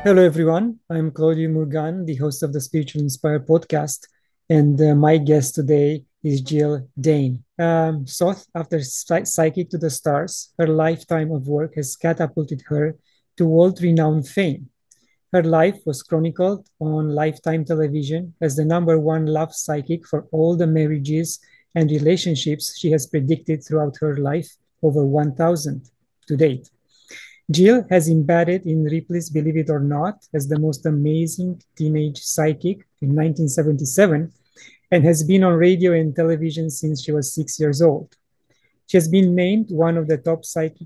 Hello, everyone. I'm Claudiu Murgan, the host of the Spiritual Inspire podcast, and my guest today is Jill Dahne. Sought after Psychic to the Stars, her lifetime of work has catapulted her to world-renowned fame. Her life was chronicled on Lifetime television as the number one love psychic for all the marriages and relationships she has predicted throughout her life, over 1,000 to date. Jill has embedded in Ripley's Believe It or Not as the most amazing teenage psychic in 1977 and has been on radio and television since she was 6 years old. She has been named one of the top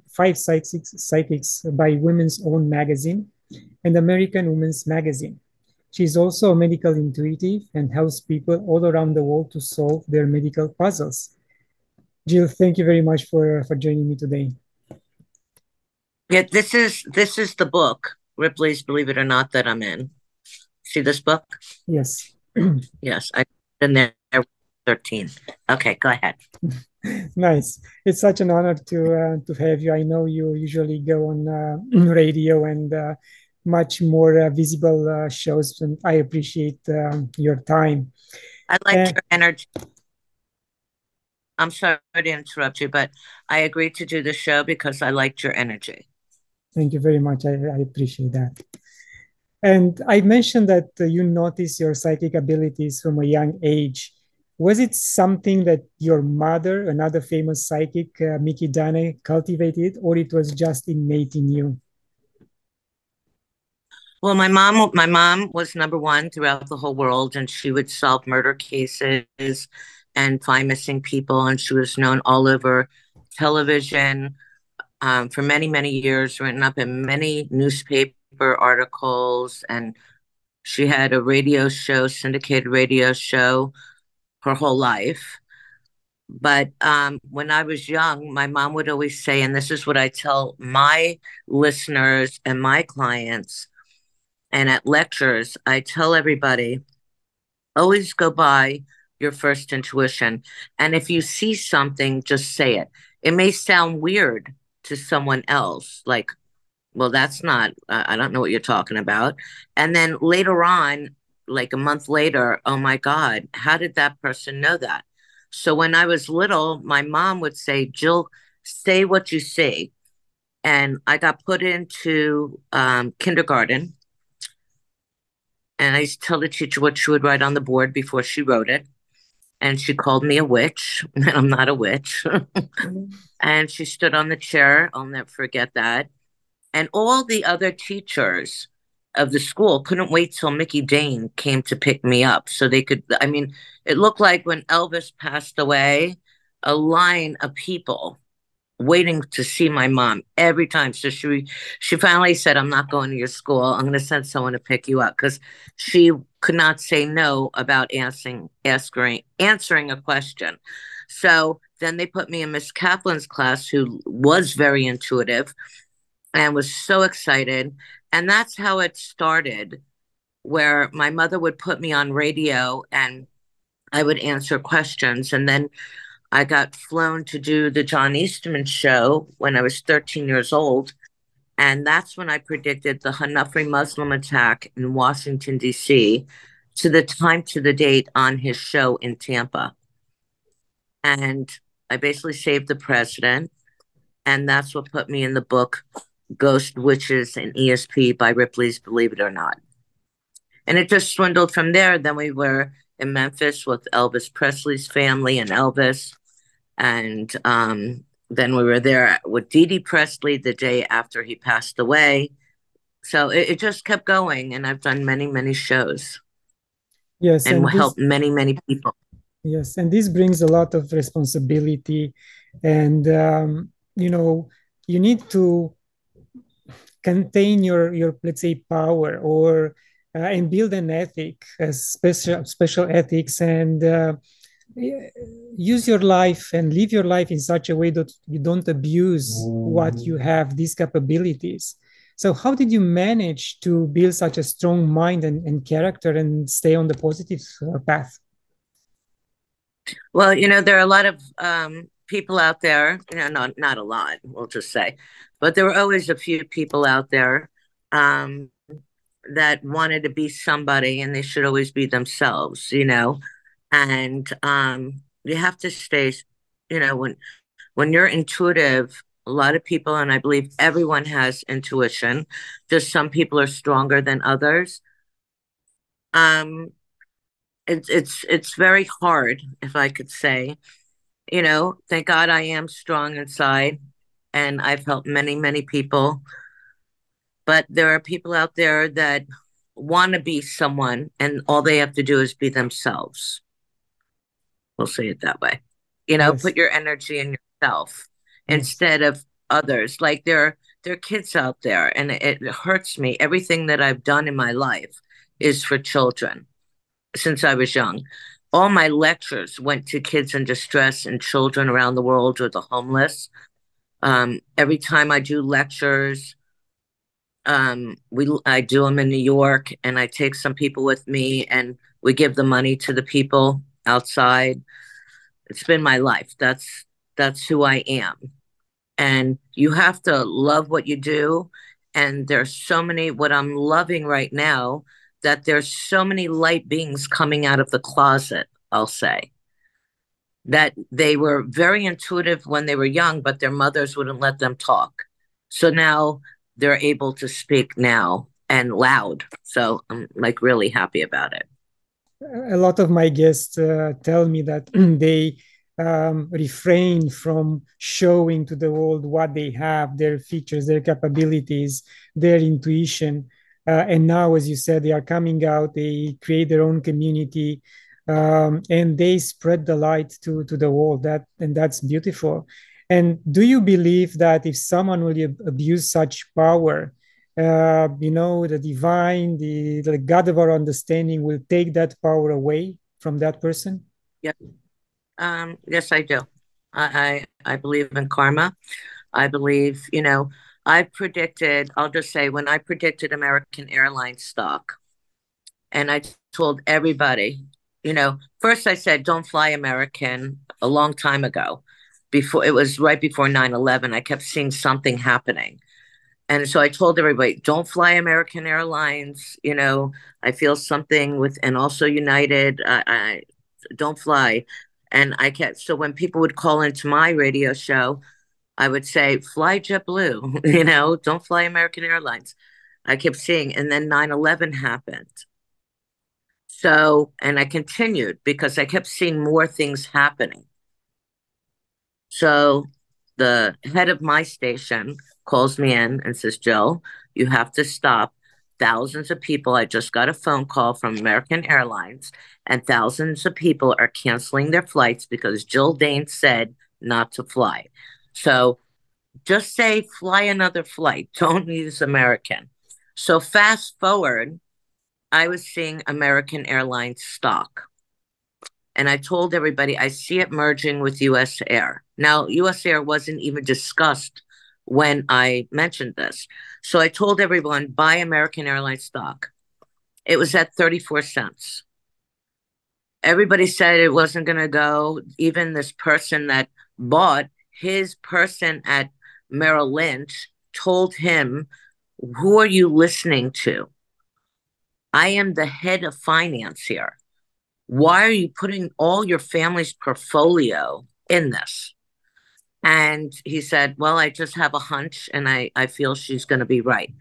five psychics by Women's Own magazine and American Women's Magazine. She is also a medical intuitive and helps people all around the world to solve their medical puzzles. Jill, thank you very much for joining me today. Yeah, this is the book, Ripley's Believe It or Not, that I'm in. See this book? Yes. Yes, I've been there 13. Okay, go ahead. Nice. It's such an honor to have you. I know you usually go on radio and much more visible shows, and I appreciate your time. I liked Uh, your energy. I'm sorry to interrupt you, but I agreed to do the show because I liked your energy. Thank you very much. I appreciate that. And I mentioned that you notice your psychic abilities from a young age. Was it something that your mother, another famous psychic, Mickey Dahne, cultivated, or it was just innate in you? Well, my mom was number one throughout the whole world, and she would solve murder cases and find missing people, and she was known all over television for many, many years, written up in many newspaper articles, and she had a radio show, syndicated radio show, her whole life. But when I was young, my mom would always say, and this is what I tell my listeners and my clients, and at lectures, I tell everybody always go by your first intuition. And if you see something, just say it. It may sound weird to someone else, like, well, that's not, I don't know what you're talking about. And then later on, like a month later, oh my God, how did that person know that? So when I was little, my mom would say, Jill, say what you see. And I got put into kindergarten. And I used to tell the teacher what she would write on the board before she wrote it. And she called me a witch, and I'm not a witch. And she stood on the chair. I'll never forget that. And all the other teachers of the school couldn't wait till Mickey Dane came to pick me up so they could. I mean, it looked like when Elvis passed away, a line of people waiting to see my mom every time. So she finally said, "I'm not going to your school. I'm going to send someone to pick you up," because she could not say no about answering a question. So then they put me in Miss Kaplan's class, who was very intuitive and was so excited. And that's how it started, where my mother would put me on radio and I would answer questions. And then I got flown to do the John Eastman show when I was 13 years old. And that's when I predicted the Hanafi Muslim attack in Washington, D.C., to the time to the date on his show in Tampa. And I basically saved the president. And that's what put me in the book Ghost Witches and ESP by Ripley's Believe It or Not. And it just swindled from there. Then we were in Memphis with Elvis Presley's family and Elvis. And then we were there with Dee Dee Presley the day after he passed away. So it just kept going. And I've done many, many shows Yes, and and this helped many, many people. yes, and this brings a lot of responsibility, and you need to contain your let's say power or and build an ethic, a special ethics, and use your life and live your life in such a way that you don't abuse what you have, these capabilities. So how did you manage to build such a strong mind and character and stay on the positive path? Well, there are a lot of people out there, not a lot, we'll just say, but there were always a few people out there. Um, that wanted to be somebody and they should always be themselves, and you have to stay, when you're intuitive, a lot of people, and I believe everyone has intuition, just some people are stronger than others. Um, it's very hard, if I could say. Thank God I am strong inside, and I've helped many, many people. But there are people out there that want to be someone, and all they have to do is be themselves. We'll say it that way. Put Yes. your energy in yourself Yes. instead of others. Like there are kids out there, and it hurts me. Everything that I've done in my life is for children since I was young. All my lectures went to kids in distress and children around the world or the homeless. Every time I do lectures, I do them in New York, and I take some people with me, and we give the money to the people outside. It's been my life. That's who I am. And you have to love what you do. And there's so many, what I'm loving right now, that there's so many light beings coming out of the closet, I'll say, that they were very intuitive when they were young, but their mothers wouldn't let them talk. So now they're able to speak now and loud. So I'm like really happy about it. A lot of my guests tell me that they refrain from showing to the world what they have, their features, their capabilities, their intuition. And now, as you said, they are coming out, they create their own community, and they spread the light to the world. And that's beautiful. And do you believe that if someone will abuse such power, the divine, the God of our understanding will take that power away from that person? Yeah. Yes, I do. I believe in karma. I believe, I predicted, I'll just say, when I predicted American Airlines stock, and I told everybody, first I said, don't fly American a long time ago. Before it was right before 9/11, I kept seeing something happening. And so I told everybody, don't fly American Airlines. I feel something with, and also United, I don't fly. And I kept, so when people would call into my radio show, I would say, fly JetBlue, don't fly American Airlines. I kept seeing, and then 9/11 happened. So, and I continued because I kept seeing more things happening. So the head of my station calls me in and says, Jill, you have to stop. Thousands of people, I just got a phone call from American Airlines, and thousands of people are canceling their flights because Jill Dahne said not to fly. So just say fly another flight. Don't use American. So fast forward, I was seeing American Airlines stock. And I told everybody I see it merging with US Air. Now, US Air wasn't even discussed when I mentioned this. So I told everyone buy American Airlines stock. It was at 34 cents. Everybody said it wasn't going to go. Even this person that bought, his person at Merrill Lynch told him, who are you listening to? I am the head of finance here. Why are you putting all your family's portfolio in this? And he said, well, I just have a hunch and I feel she's going to be right.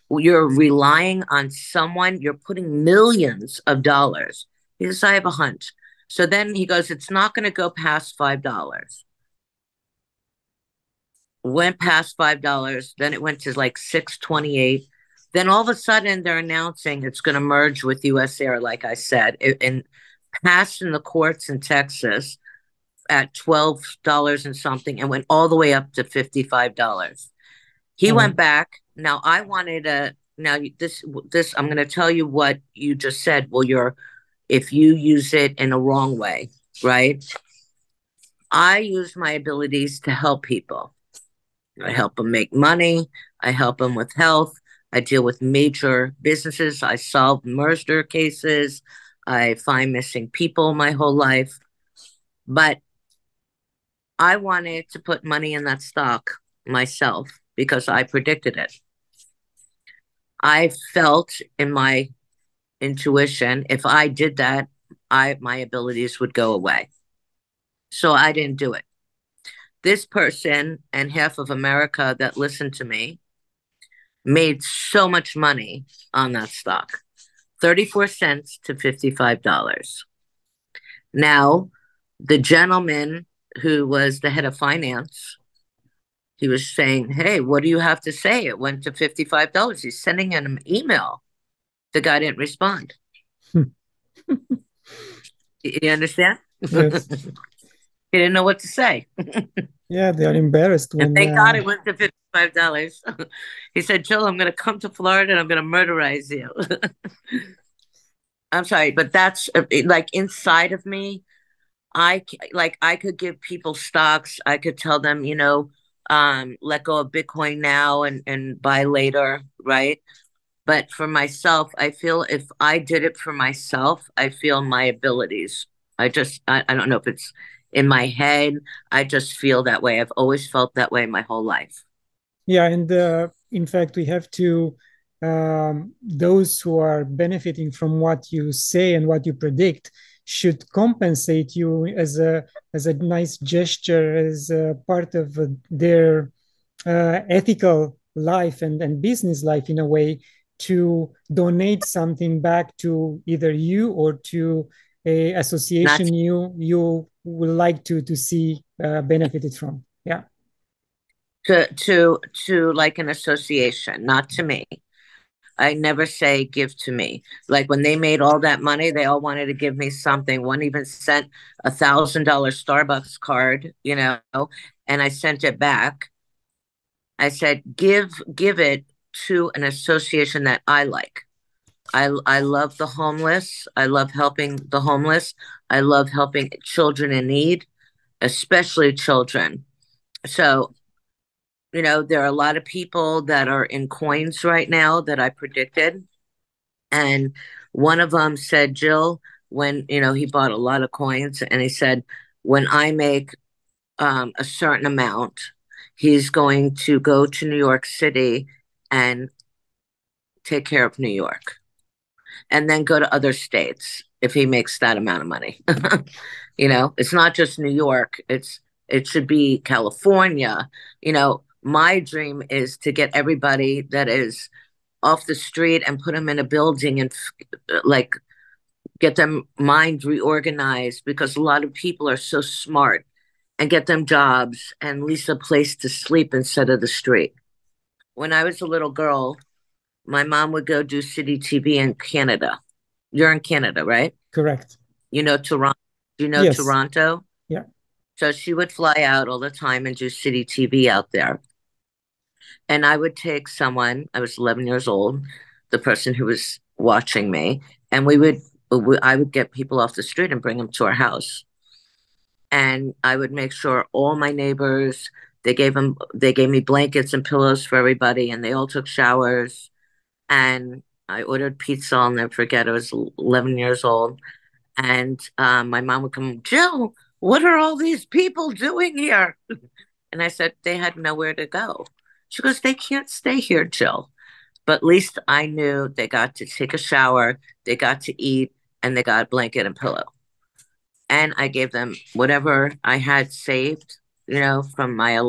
You're relying on someone, you're putting millions of dollars. He says, I have a hunch. So then he goes, it's not going to go past $5. Went past $5. Then it went to like 6.28. Then all of a sudden they're announcing it's going to merge with US Air, like I said, and passed in the courts in Texas at $12 and something and went all the way up to $55. He Uh-huh. went back. Now I wanted to now this I'm going to tell you what you just said. Well, if you use it in a wrong way, right? I use my abilities to help people. I help them make money. I help them with health. I deal with major businesses. I solve murder cases. I find missing people my whole life. But I wanted to put money in that stock myself because I predicted it. I felt in my intuition, if I did that, my abilities would go away. So I didn't do it. This person and half of America that listened to me made so much money on that stock, 34 cents to $55. Now, the gentleman who was the head of finance, he was saying, "Hey, what do you have to say? It went to $55." He's sending him an email. The guy didn't respond. You understand? Yes. He didn't know what to say. Yeah, they are embarrassed And when thank God it went to $55. He said, "Jill, I'm going to come to Florida and I'm going to murderize you." I'm sorry, but that's like inside of me. I could give people stocks. I could tell them, let go of Bitcoin now and buy later, right? But for myself, I feel if I did it for myself, I feel my abilities. I don't know if it's in my head. I just feel that way. I've always felt that way my whole life. yeah, and in fact, we have to those who are benefiting from what you say and what you predict should compensate you as a nice gesture, as a part of their ethical life and business life in a way to donate something back to either you or to a Not association you would like to see benefited from. Yeah, to like an association, not to me. I never say give to me. Like when they made all that money, they all wanted to give me something. One even sent $1,000 Starbucks card, and I sent it back. I said, give it to an association that I like. I love the homeless. I love helping the homeless. I love helping children in need, especially children. So, there are a lot of people that are in coins right now that I predicted. And one of them said, Jill, when, he bought a lot of coins and he said, when I make a certain amount, he's going to go to New York City and take care of New York and then go to other states if he makes that amount of money. It's not just New York, it should be California. My dream is to get everybody that is off the street and put them in a building and like get them mind reorganized because a lot of people are so smart and get them jobs and at least a place to sleep instead of the street. When I was a little girl, my mom would go do city TV in Canada. You're in Canada, right? correct. Toronto. Do you know Yes. Toronto? Yeah. So she would fly out all the time and do city TV out there. And I would take someone, I was 11 years old, the person who was watching me, and I would get people off the street and bring them to our house. And I would make sure all my neighbors, they gave me blankets and pillows for everybody, and they all took showers. And I ordered pizza. I'll never forget. I was 11 years old. And my mom would come, Jill, what are all these people doing here? And I said, they had nowhere to go. She goes, they can't stay here, Jill. But at least I knew they got to take a shower, they got to eat, and they got a blanket and pillow. And I gave them whatever I had saved, from my,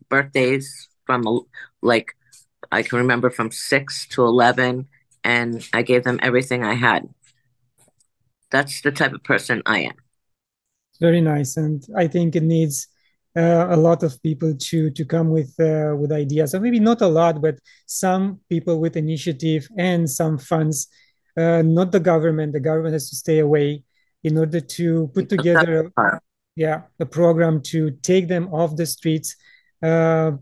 birthdays from like, I can remember from 6 to 11, and I gave them everything I had. That's the type of person I am. Very nice, and I think it needs a lot of people to come with ideas. So maybe not a lot, but some people with initiative and some funds. Not the government. The government has to stay away in order to put together, yeah, a program to take them off the streets, uh,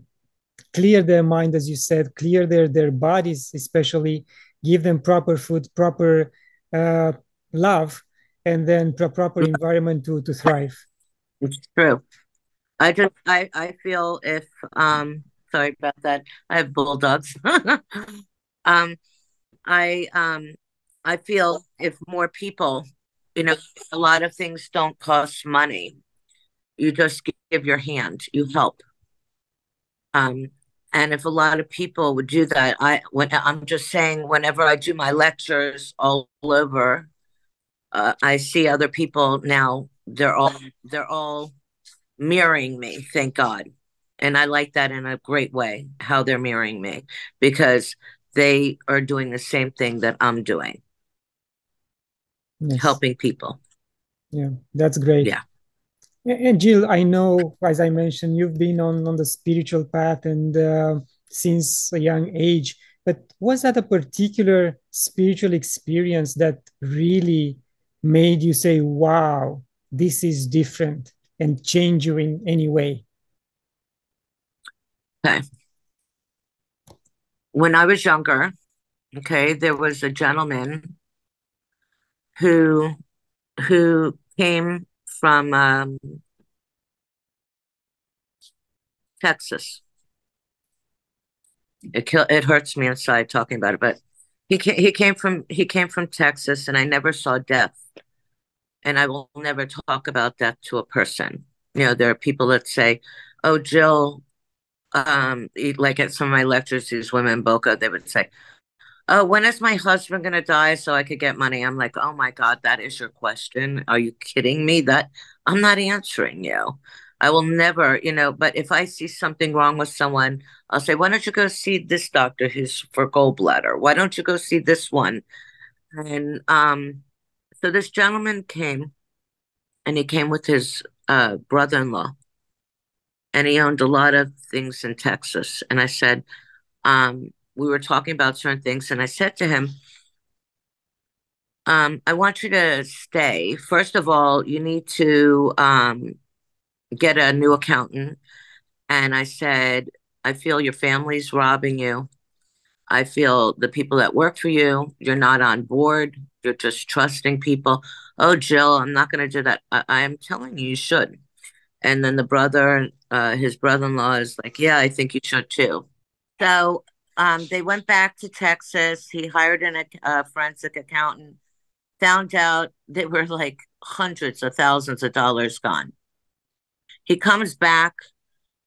clear their mind, as you said, clear their bodies, especially give them proper food, proper uh, love, and then proper environment to thrive. It's true. I feel if sorry about that. I have bulldogs. um I I feel if more people, a lot of things don't cost money. You just give your hand, you help. Um And if a lot of people would do that, I'm just saying, whenever I do my lectures all over, I see other people now. They're all mirroring me. Thank God, and I like that in a great way. How they're mirroring me because they are doing the same thing that I'm doing, Yes. helping people. Yeah, that's great. Yeah. And Jill, I know, as I mentioned, you've been on the spiritual path and since a young age. But was that a particular spiritual experience that really made you say, "Wow, this is different," and change you in any way? Okay. When I was younger, okay, there was a gentleman who came from Texas. It hurts me inside talking about it, but he came from Texas, and I never saw death, and I will never talk about death to a person. There are people that say, "Oh, Jill," like at some of my lectures, these women in Boca, they would say, "Oh, when is my husband going to die so I could get money?" I'm like, "Oh my God, that is your question? Are you kidding me? That I'm not answering you. I will never, but if I see something wrong with someone, I'll say, why don't you go see this doctor who's for gallbladder? Why don't you go see this one?" And so this gentleman came, and he came with his brother-in-law, and he owned a lot of things in Texas. And I said, we were talking about certain things, and I said to him, I want you to stay. First of all, you need to get a new accountant. And I said, I feel your family's robbing you. I feel the people that work for you, you're not on board. You're just trusting people. Oh, Jill, I'm not going to do that. I am telling you, you should. And then his brother-in-law is like, yeah, I think you should too. So they went back to Texas. He hired a forensic accountant, found out they were like hundreds of thousands of dollars gone. He comes back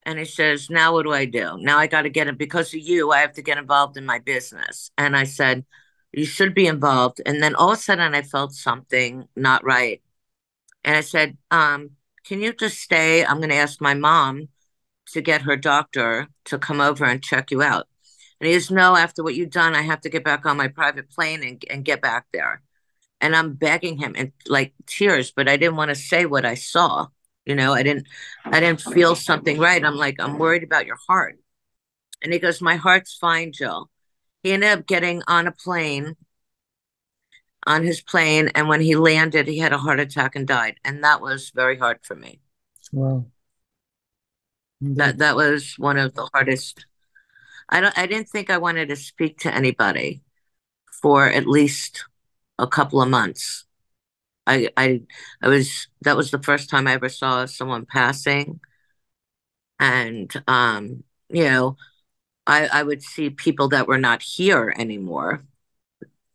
and he says, now what do I do? Now I got to get it because of you. I have to get involved in my business. And I said, you should be involved. And then all of a sudden I felt something not right. And I said, can you just stay? I'm going to ask my mom to get her doctor to come over and check you out. And he goes, no, after what you've done, I have to get back on my private plane and get back there. And I'm begging him in like tears, but I didn't want to say what I saw. I didn't feel something right. I'm like, I'm worried about your heart. And he goes, my heart's fine, Jill. He ended up getting on his plane, and when he landed, he had a heart attack and died. And that was very hard for me. Wow. That was one of the hardest. I didn't think I wanted to speak to anybody for at least a couple of months. That was the first time I ever saw someone passing. And you know, I would see people that were not here anymore.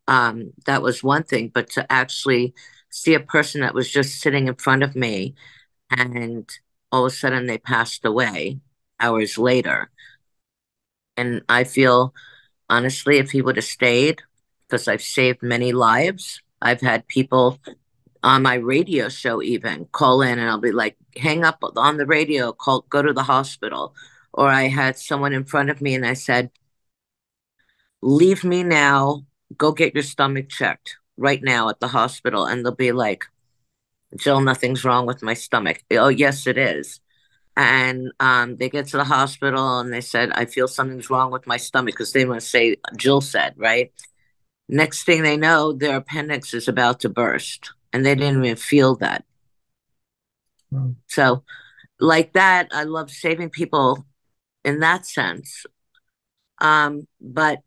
That was one thing, but to actually see a person that was just sitting in front of me and all of a sudden they passed away hours later. And I feel honestly, if he would have stayed, because I've saved many lives, I've had people on my radio show even call in and I'll be like, hang up on the radio, go to the hospital. Or I had someone in front of me and I said, leave me now, go get your stomach checked right now at the hospital. And they'll be like, Jill, nothing's wrong with my stomach. Oh, yes, it is. And they get to the hospital and they said, I feel something's wrong with my stomach because they want to say, Jill said, right? Next thing they know, their appendix is about to burst and they didn't even feel that. Wow. So, like that, I love saving people in that sense. But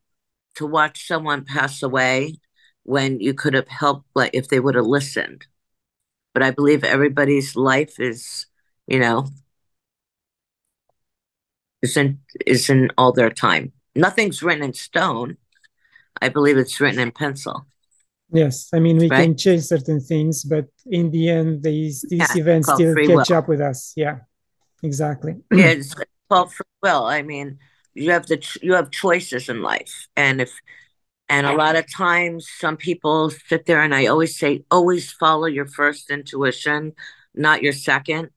to watch someone pass away when you could have helped, like if they would have listened. But I believe everybody's life you know, is in all their time. Nothing's written in stone. I believe it's written in pencil. Yes, I mean we Right? can change certain things, but in the end, these Yeah, it's events called still free catch will. up with us. Yeah, exactly. Yeah, it's called free will. I mean, you have choices in life, and a lot of times some people sit there, and I always say, always follow your first intuition, not your second,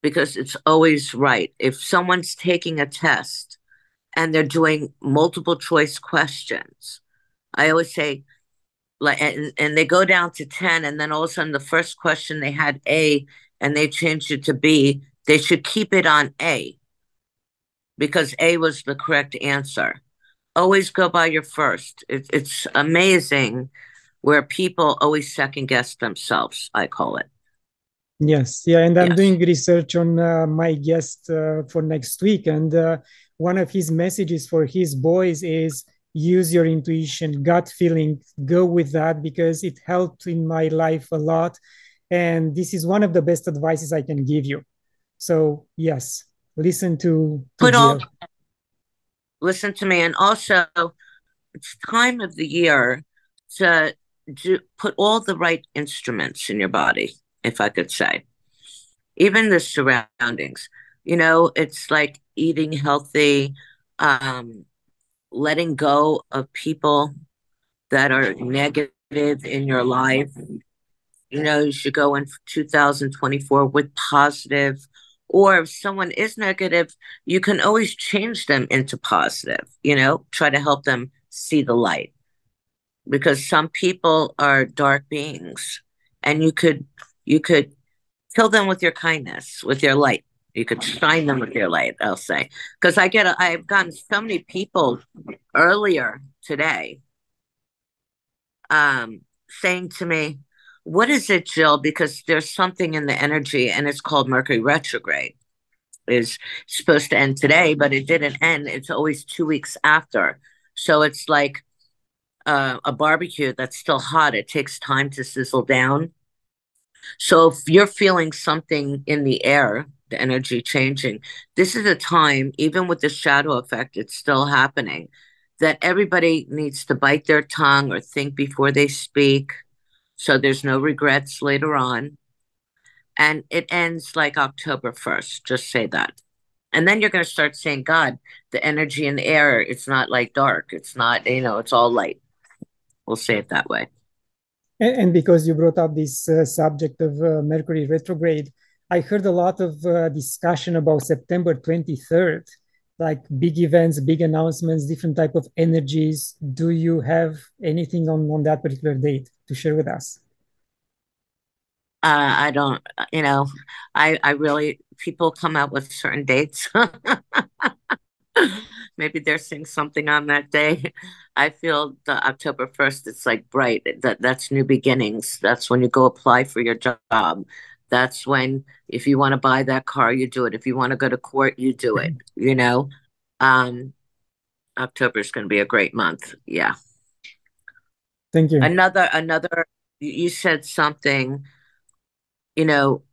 because it's always right. If someone's taking a test and they're doing multiple choice questions, I always say, like, and they go down to 10, and then all of a sudden the first question they had A and they changed it to B, they should keep it on A because A was the correct answer. Always go by your first. It's amazing where people always second guess themselves, I call it. Yes, yeah, and I'm Yes. doing research on my guest for next week, and one of his messages for his boys is use your intuition, gut feeling, go with that because it helped in my life a lot, and this is one of the best advices I can give you. So yes, listen to Put all, Jill. listen to me. And also, it's time of the year to put all the right instruments in your body, if I could say, even the surroundings. It's like eating healthy, um, letting go of people that are negative in your life. You should go in 2024 with positive, or if someone is negative, you can always change them into positive, try to help them see the light because some people are dark beings and you could kill them with your kindness, with your light. You could shine them with your light, I'll say. Because I've gotten so many people earlier today saying to me, what is it, Jill? Because there's something in the energy, and it's called Mercury retrograde. Is supposed to end today, but it didn't end. It's always 2 weeks after. So it's like a barbecue that's still hot. It takes time to sizzle down. So if you're feeling something in the air, the energy changing, this is a time, even with the shadow effect, it's still happening, that everybody needs to bite their tongue or think before they speak. So there's no regrets later on. And it ends like October 1st. Just say that. And then you're going to start saying, God, the energy in the air, it's not like dark. It's not, it's all light. We'll say it that way. And because you brought up this subject of Mercury retrograde, I heard a lot of discussion about September 23rd, like big events, big announcements, different type of energies. Do you have anything on that particular date to share with us? I don't, I really, people come out with certain dates. Maybe they're seeing something on that day. I feel the October 1st, it's like bright. That's new beginnings. That's when you go apply for your job. That's when, if you want to buy that car, you do it. If you want to go to court, you do it, you know? Um, October is going to be a great month. Yeah. Thank you. Another, you said something,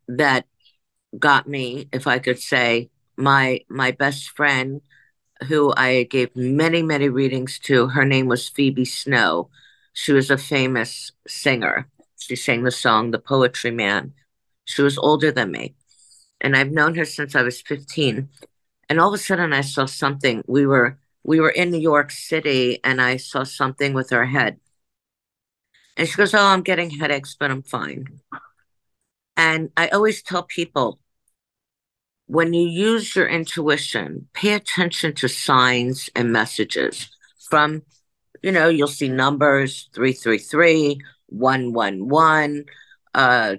that got me, if I could say, my best friend who I gave many, many readings to. Her name was Phoebe Snow. She was a famous singer. She sang the song The Poetry Man. She was older than me. And I've known her since I was 15. And all of a sudden I saw something. We were in New York City and I saw something with her head. And she goes, "Oh, I'm getting headaches, but I'm fine." And I always tell people when you use your intuition, pay attention to signs and messages from, you'll see numbers 333, 111,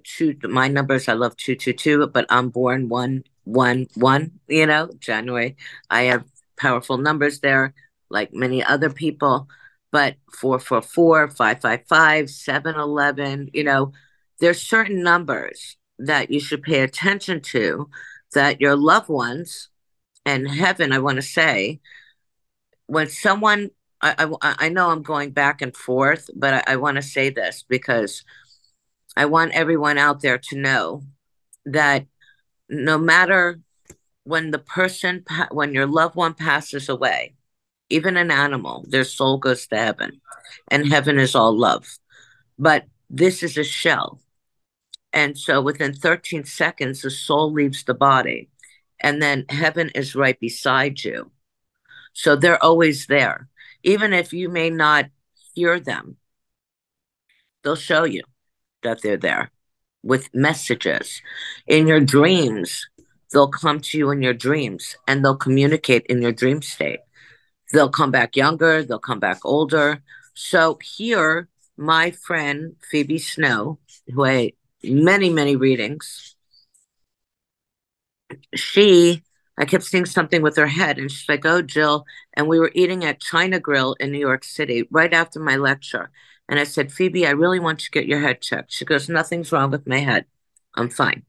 two. My numbers, I love 222, but I'm born 111, January. I have powerful numbers there, like many other people, but 444, 555, 711, there's certain numbers that you should pay attention to that your loved ones and heaven, I want to say, when someone, I know I'm going back and forth, but I want to say this because I want everyone out there to know that no matter when your loved one passes away, even an animal, their soul goes to heaven, and heaven is all love. But this is a shell. And so within 13 seconds, the soul leaves the body, and then heaven is right beside you. So they're always there. Even if you may not hear them, they'll show you that they're there with messages. In your dreams, they'll come to you in your dreams and they'll communicate in your dream state. They'll come back younger, they'll come back older. So here, my friend Phoebe Snow, who I many, many readings, I kept seeing something with her head, and she's like, "Oh, Jill." And we were eating at China Grill in New York City right after my lecture. And I said, "Phoebe, I really want you to get your head checked." She goes, "Nothing's wrong with my head. I'm fine."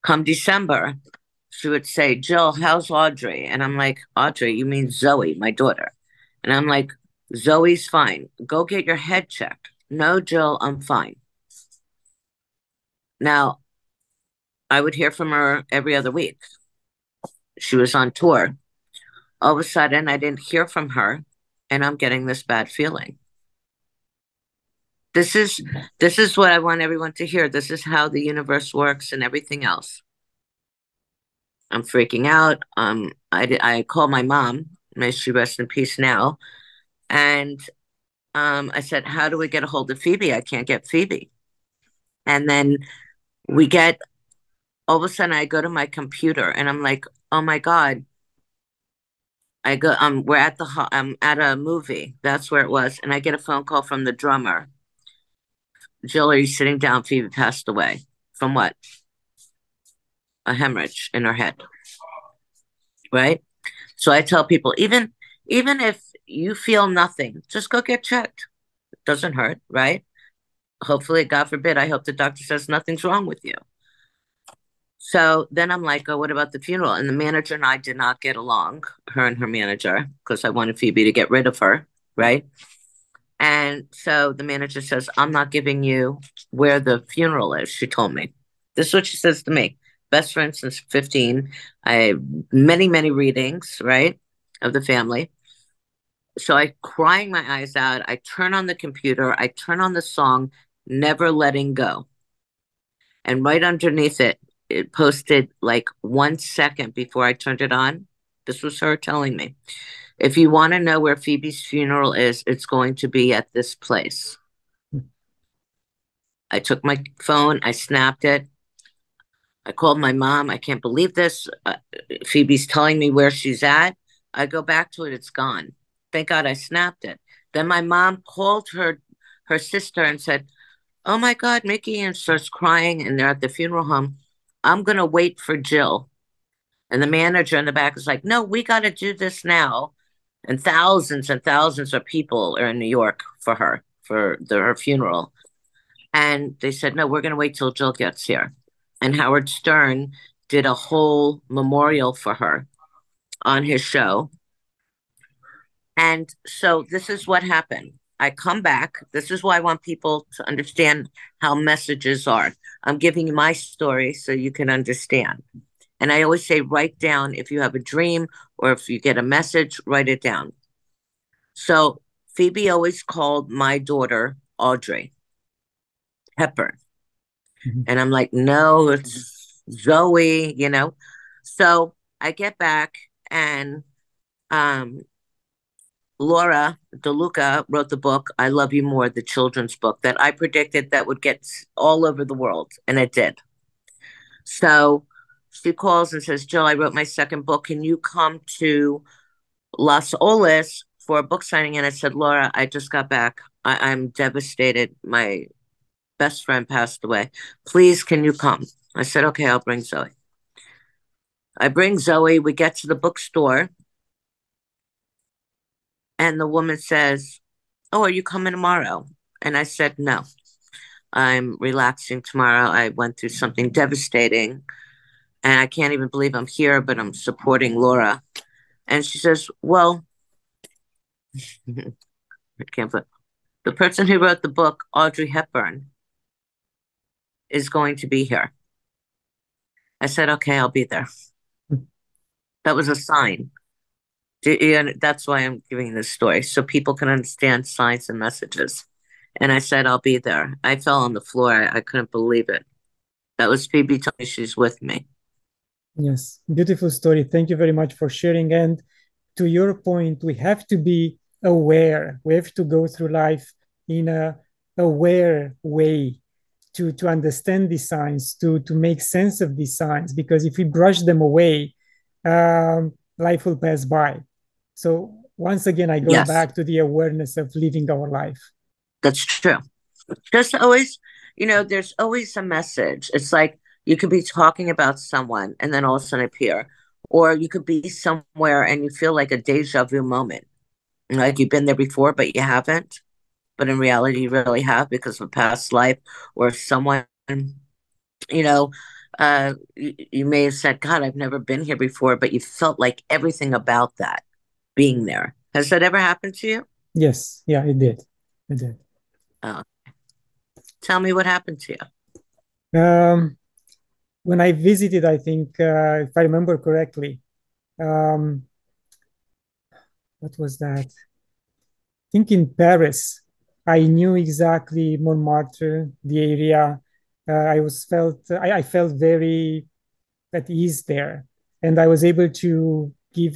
Come December, she would say, "Jill, how's Audrey?" And I'm like, "Audrey, you mean Zoe, my daughter." And I'm like, "Zoe's fine. Go get your head checked." "No, Jill, I'm fine." Now, I would hear from her every other week. She was on tour. All of a sudden, I didn't hear from her, and I'm getting this bad feeling. This is this is what I want everyone to hear. This is how the universe works and everything else. I'm freaking out. I called my mom. May she rest in peace now. And I said, "How do we get a hold of Phoebe? I can't get Phoebe." And then we get all of a sudden I go to my computer and I'm like, "Oh my God." I go, I'm at a movie. That's where it was. And I get a phone call from the drummer. "Jill, are you sitting down? Phoebe passed away." "From what?" "A hemorrhage in her head." Right. So I tell people, even if you feel nothing, just go get checked. It doesn't hurt, right? Hopefully, God forbid, I hope the doctor says nothing's wrong with you. So then I'm like, "Oh, what about the funeral?" And the manager and I did not get along, her and her manager, because I wanted Phoebe to get rid of her, right? And so the manager says, "I'm not giving you where the funeral is," she told me. This is what she says to me. Best friend since 15. I have many, many readings, right, of the family. So I crying my eyes out. I turn on the computer. I turn on the song, "Never Letting Go." And right underneath it, it posted like 1 second before I turned it on. This was her telling me, "If you want to know where Phoebe's funeral is, it's going to be at this place." I took my phone, I snapped it. I called my mom. "I can't believe this. Phoebe's telling me where she's at." I go back to it, it's gone. Thank God I snapped it. Then my mom called her sister and said, "Oh my God, Mickey," and starts crying, and they're at the funeral home. "I'm going to wait for Jill." And the manager in the back is like, "No, we got to do this now." And thousands of people are in New York for her funeral. And they said, "No, we're going to wait till Jill gets here." And Howard Stern did a whole memorial for her on his show. And so this is what happened. I come back. This is why I want people to understand how messages are. I'm giving you my story so you can understand. And I always say, write down if you have a dream or if you get a message, write it down. So Phoebe always called my daughter Audrey Hepburn. Mm-hmm. And I'm like, "No, it's Zoe, you know." So I get back and um, Laura DeLuca wrote the book, "I Love You More," the children's book that I predicted that would get all over the world. And it did. So she calls and says, "Jill, I wrote my second book. Can you come to Las Olas for a book signing?" And I said, "Laura, I just got back. I'm devastated. My best friend passed away. Please, can you come?" I said, "Okay, I'll bring Zoe." I bring Zoe. We get to the bookstore, and the woman says, "Oh, are you coming tomorrow?" And I said, "No, I'm relaxing tomorrow. I went through something devastating, and I can't even believe I'm here, but I'm supporting Laura." And she says, "Well," I can't put the person who wrote the book, Audrey Hepburn, is going to be here. I said, "Okay, I'll be there." That was a sign. And that's why I'm giving this story, so people can understand signs and messages. And I said, "I'll be there." I fell on the floor. I couldn't believe it. That was Phoebe telling me she's with me. Yes, beautiful story. Thank you very much for sharing. And to your point, we have to be aware. We have to go through life in a aware way to understand these signs, to make sense of these signs. Because if we brush them away, life will pass by. So once again, I go Yes, back to the awareness of living our life. that's true. Just always, there's always a message. It's like you could be talking about someone and then all of a sudden appear, or you could be somewhere and you feel like a deja vu moment, like you've been there before, but you haven't. But in reality, you really have because of a past life or someone, you know, you may have said, God, I've never been here before, but you felt like everything about that being there. Has that ever happened to you? Yes, yeah, it did. It did. Uh, Tell me what happened to you. When I visited, I think, if I remember correctly, um, what was that? I think in Paris, I knew exactly Montmartre, the area. I felt very at ease there, and I was able to give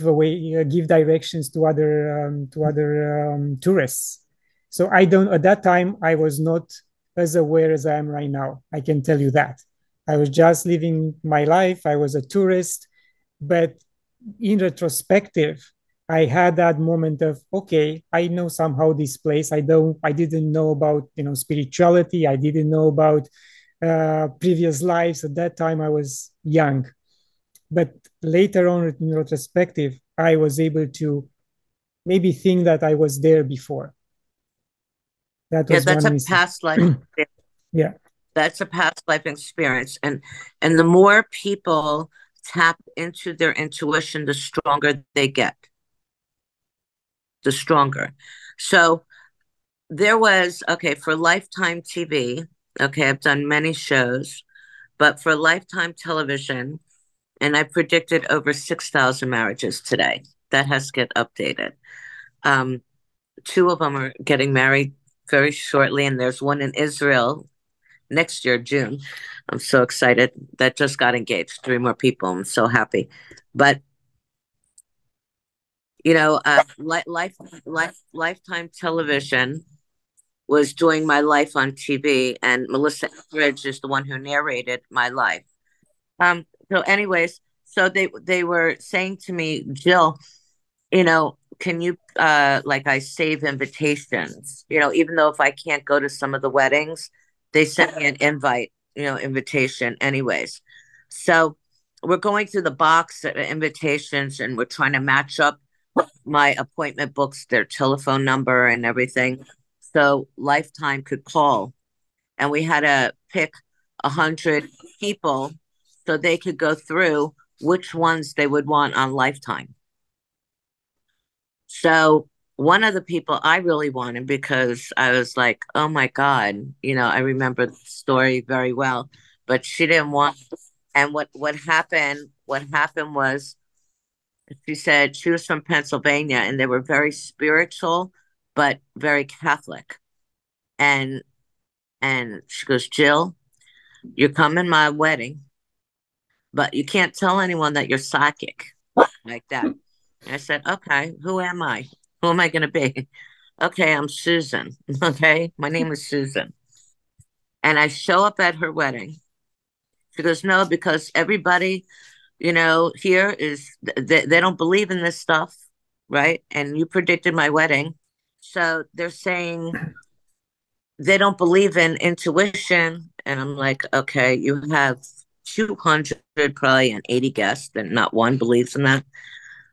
directions to other tourists. So I don't at that time I was not as aware as I am right now. I can tell you that. I was just living my life. I was a tourist, but in retrospective, I had that moment of, okay, I know somehow this place. I didn't know about, spirituality. I didn't know about previous lives. At that time, I was young. But later on, in retrospective, I was able to maybe think that I was there before. That Yeah, was that's one a mistake. past life. Yeah. That's a past life experience. And the more people tap into their intuition, the stronger they get, the stronger. So there was, okay, for Lifetime TV, okay, I've done many shows, but for Lifetime television, and I predicted over 6,000 marriages today. That has to get updated. Um, Two of them are getting married very shortly, and there's one in Israel next year, June. I'm so excited. That just got engaged. Three more people. I'm so happy. But Lifetime Television was doing my life on TV, and Melissa Etheridge is the one who narrated my life. Anyways, so they were saying to me, Jill, can you like I save invitations, even though if I can't go to some of the weddings, they send me an invitation anyways. So we're going through the box of invitations and we're trying to match up my appointment books, their telephone number and everything. So Lifetime could call and we had to pick 100 people so they could go through which ones they would want on Lifetime. So one of the people I really wanted because I was like, oh my God, I remember the story very well, but she didn't want. And what happened was she said she was from Pennsylvania and they were very spiritual, but very Catholic. And she goes, Jill, you're coming my wedding, but you can't tell anyone that you're psychic like that. And I said, okay, who am I? Who am I going to be? Okay, I'm Susan. Okay, my name is Susan. And I show up at her wedding. She goes, no, because everybody, here they don't believe in this stuff, right? And you predicted my wedding. So they're saying they don't believe in intuition. And I'm like, okay, you have 200 probably and 80 guests, and not one believes in that.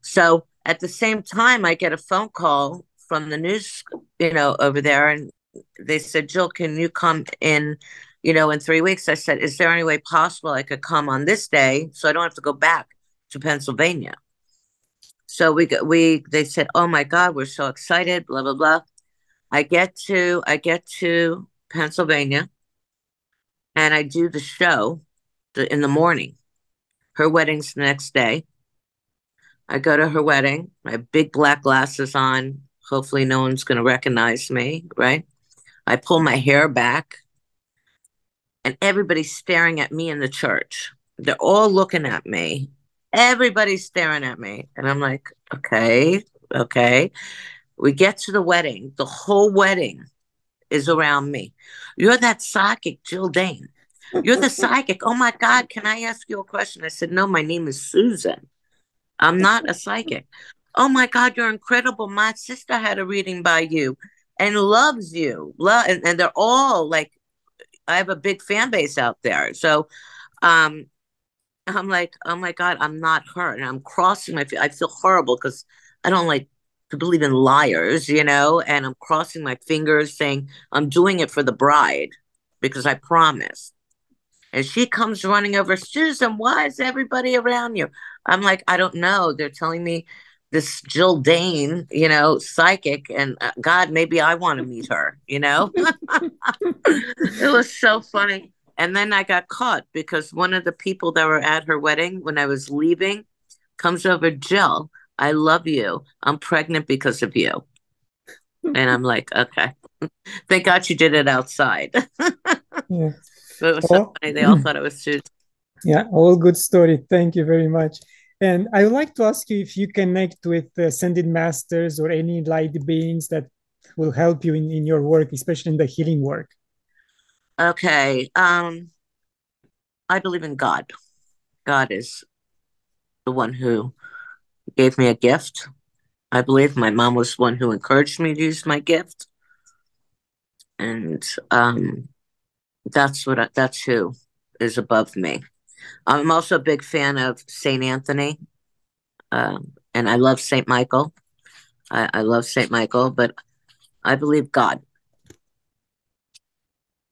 So at the same time, I get a phone call from the news, over there, and they said, Jill, can you come in 3 weeks? I said, is there any way possible I could come on this day so I don't have to go back to Pennsylvania? So they said, oh my God, we're so excited, blah, blah, blah. I get to Pennsylvania and I do the show in the morning. Her wedding's the next day. I go to her wedding. I have big black glasses on. Hopefully, no one's going to recognize me, right? I pull my hair back, and everybody's staring at me in the church. They're all looking at me, Everybody's staring at me. And I'm like, okay, okay. We get to the wedding. The whole wedding is around me. You're that psychic, Jill Dane. You're the psychic. Oh my God, can I ask you a question? I said, no, my name is Susan. I'm not a psychic. Oh my God, you're incredible. My sister had a reading by you and loves you. And they're all like, I have a big fan base out there. So um, I'm like, oh my God, I'm not her. And I'm crossing I feel horrible because I don't like to believe in liars, and I'm crossing my fingers saying I'm doing it for the bride because I promised. And she comes running over, Susan, why is everybody around you? I'm like, I don't know. They're telling me this Jill Dane, psychic, and God, maybe I want to meet her. It was so funny. And then I got caught because one of the people that were at her wedding when I was leaving comes over, Jill, I love you. I'm pregnant because of you. And I'm like, okay. Thank God you did it outside. Yeah. But it was so Oh, funny. They all thought it was Susan. yeah, all good story. Thank you very much. And I would like to ask you if you connect with ascended masters or any light beings that will help you in your work, especially in the healing work. Okay. I believe in God. God is the one who gave me a gift. I believe my mom was the one who encouraged me to use my gift. And that's who is above me. I'm also a big fan of Saint Anthony, and I love Saint Michael. I love Saint Michael, but I believe God.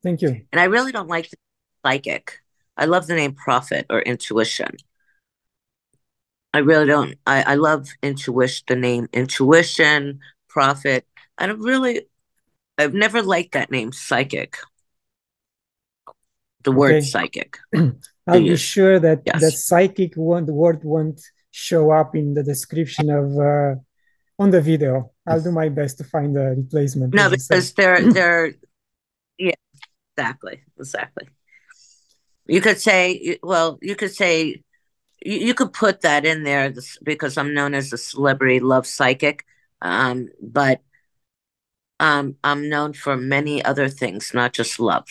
Thank you. And I really don't like the psychic. I love the name prophet or intuition. I really don't. I love intuition, the name intuition, prophet. I don't really, I've never liked that name psychic, the word Okay. psychic to I'll be use. sure that Yes. psychic the word won't show up in the description of on the video. I'll do my best to find a replacement, No, as you said. because they're, yeah, exactly, exactly. You could say, well, you could put that in there because I'm known as a celebrity love psychic. But I'm known for many other things, not just love.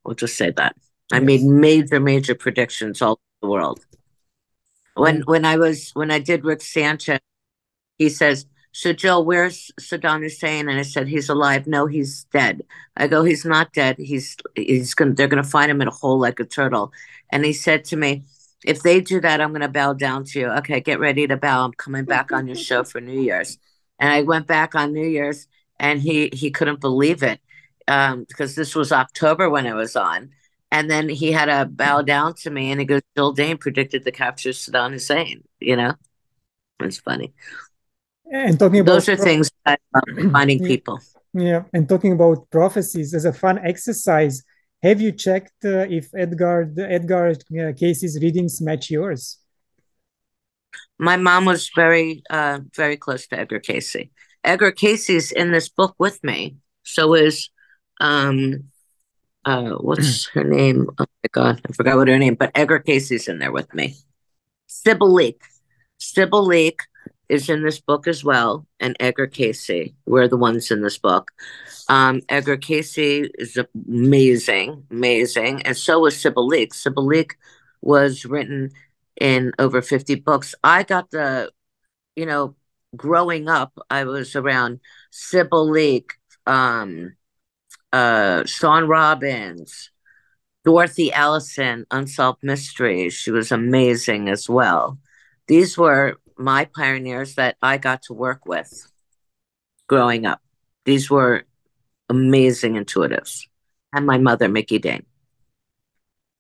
We'll just say that. I made Yes. major, major predictions all over the world. Yeah. When I did Rick Sanchez, he says, so Joe, where's Saddam Hussein? And I said, he's alive. No, he's dead. I go, he's not dead. They're gonna find him in a hole like a turtle. And he said to me, if they do that, I'm gonna bow down to you. Okay, get ready to bow. I'm coming back on your show for New Year's. And I went back on New Year's and he couldn't believe it. Because this was October when I was on. And then he had to bow down to me and he goes, Jill Dane predicted the capture of Saddam Hussein. It's funny. And talking Those about are things that I love, finding yeah, people. yeah, and talking about prophecies as a fun exercise, have you checked if Edgar Casey's readings match yours? My mom was very, very close to Edgar Casey. Edgar Casey's in this book with me. So is, um, what's her name? Oh my God, I forgot what her name, but Edgar Casey's in there with me. Sybil Leek. Sybil Leek is in this book as well, and Edgar Casey. We're the ones in this book. Edgar Casey is amazing, amazing, and so was Sybil Leek. Sybil Leek was written in over 50 books. I got you know, growing up, I was around Sybil Leek, um, Sean Robbins, Dorothy Allison, Unsolved Mysteries. She was amazing as well. These were my pioneers that I got to work with growing up. These were amazing intuitives. And my mother, Mickey Dane.